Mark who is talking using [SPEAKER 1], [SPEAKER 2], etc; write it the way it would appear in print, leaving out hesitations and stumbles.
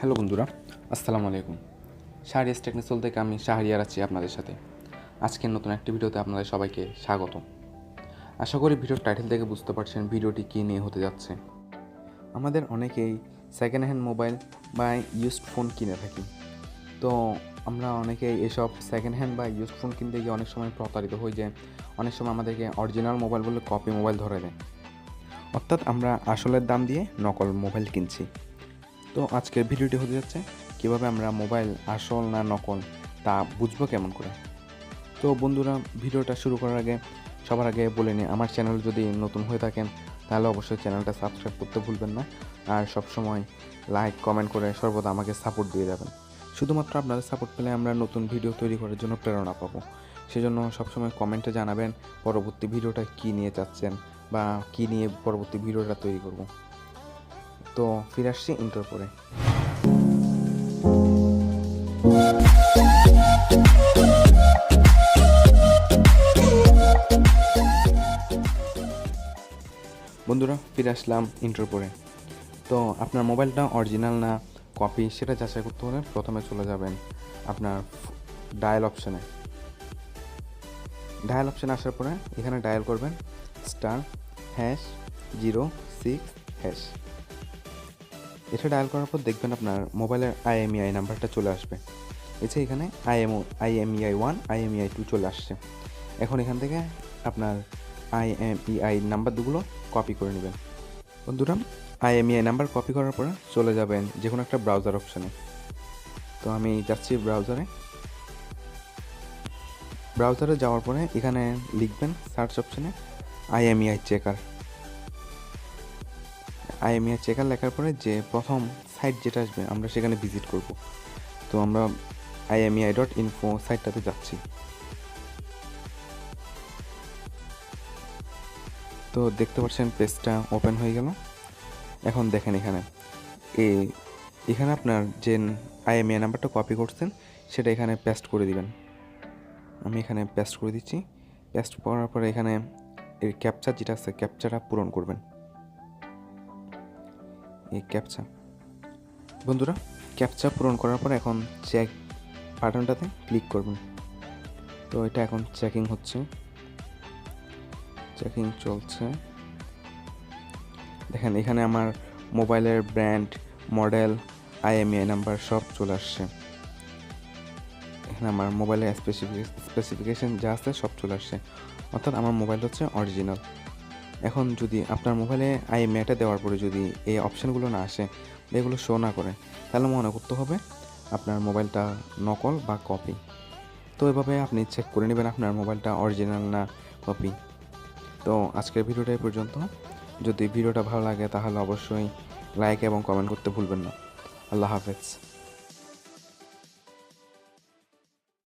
[SPEAKER 1] Hello বন্ধুরা, আসসালামু আলাইকুম। শাহরিয়ার্স টেকনিক্যাল থেকে আমি শাহরিয়ার আছি আপনাদের সাথে। আজকের নতুন একটি ভিডিওতে আপনাদের সবাইকে স্বাগত। আশা করি ভিডিওর টাইটেল থেকে বুঝতে পারছেন ভিডিওটি কী নিয়ে হতে যাচ্ছে। আমাদের অনেকেই সেকেন্ড হ্যান্ড মোবাইল বা ইউজড ফোন কিনে থাকি। তো আমরা অনেকেই এসব সেকেন্ড হ্যান্ড বা ইউজড ফোন কিনতে গিয়ে অনেক সময় প্রতারিত হয়ে যায়। অনেক সময় আমাদেরকে অরিজিনাল মোবাইল বলে কপি মোবাইল ধরে দেয়, অর্থাৎ আমরা আসলের দাম দিয়ে নকল মোবাইল কিনছি। তো আজকের ভিডিওটি হতে যাচ্ছে কীভাবে আমরা মোবাইল আসল না নকল তা বুঝবো কেমন করে। তো বন্ধুরা, ভিডিওটা শুরু করার আগে সবার আগে বলে নিই, আমার চ্যানেল যদি নতুন হয়ে থাকেন তাহলে অবশ্যই চ্যানেলটা সাবস্ক্রাইব করতে ভুলবেন না। আর সবসময় লাইক কমেন্ট করে সর্বদা আমাকে সাপোর্ট দিয়ে যাবেন। শুধুমাত্র আপনাদের সাপোর্ট পেলে আমরা নতুন ভিডিও তৈরি করার জন্য প্রেরণা পাবো। সেজন্য সবসময় কমেন্টে জানাবেন পরবর্তী ভিডিওটা কী নিয়ে চাচ্ছেন বা কী নিয়ে পরবর্তী ভিডিওটা তৈরি করব। তো ফিরে আসছি ইন্টার পরে। বন্ধুরা, ফিরে আসলাম ইন্টার পরে। তো আপনার মোবাইলটা অরিজিনাল না কপি সেটা যাচাই করতে হলে প্রথমে চলে যাবেন আপনার ডায়াল অপশানে। ডায়াল অপশানে আসার পরে এখানে ডায়াল করবেন *#0 6#। এটা ডায়াল করার পর দেখবেন আপনার মোবাইলের IMEI নাম্বারটা চলে আসবে। এছাড়া এখানে IMEI 1 IMEI 2 চলে আসছে। এখন এখান থেকে আপনার IMEI নাম্বার দুগুলো কপি করে নেবেন। বন্ধুরা, IMEI নাম্বার কপি করার পরে চলে যাবেন যে কোনো একটা ব্রাউজার অপশানে। তো আমি যাচ্ছি ব্রাউজারে যাওয়ার পরে এখানে লিখবেন সার্চ অপশানে IMEI চেকার লেখার পরে যে প্রথম সাইট যেটা আসবে আমরা সেখানে ভিজিট করব। তো আমরা IMEI.info সাইটটাতে যাচ্ছি। তো দেখতে পাচ্ছেন পেজটা ওপেন হয়ে গেল। এখন দেখেন এখানে আপনার যে IMEI নাম্বারটা কপি করছেন সেটা এখানে পেস্ট করে দিবেন। আমি এখানে পেস্ট করে দিচ্ছি। পেস্ট করার পরে এখানে এই ক্যাপচা যেটা আছে ক্যাপচাটা পূরণ করবেন। এই ক্যাপচা বন্ধুরা, ক্যাপচা পূরণ করার পর এখন চেক বাটনটাতে ক্লিক করবেন। তো এটা এখন চেকিং চলছে। দেখেন এখানে আমার মোবাইলের ব্র্যান্ড, মডেল, IMEI নাম্বার সব চলে আসছে। এখানে আমার মোবাইলের স্পেসিফিকেশন যা আছে সব চলে আসছে, অর্থাৎ আমার মোবাইল হচ্ছে অরিজিনাল। এখন যদি আপনার মোবাইলে IMEIটা দেওয়ার পরে যদি এই অপশানগুলো না আসে, এগুলো শো না করে, তাহলে মনে করতে হবে আপনার মোবাইলটা নকল বা কপি। তো এভাবে আপনি চেক করে নেবেন আপনার মোবাইলটা অরিজিনাল না কপি। তো আজকের ভিডিওটা এই পর্যন্ত। যদি ভিডিওটা ভালো লাগে তাহলে অবশ্যই লাইক এবং কমেন্ট করতে ভুলবেন না। আল্লাহ হাফেজ।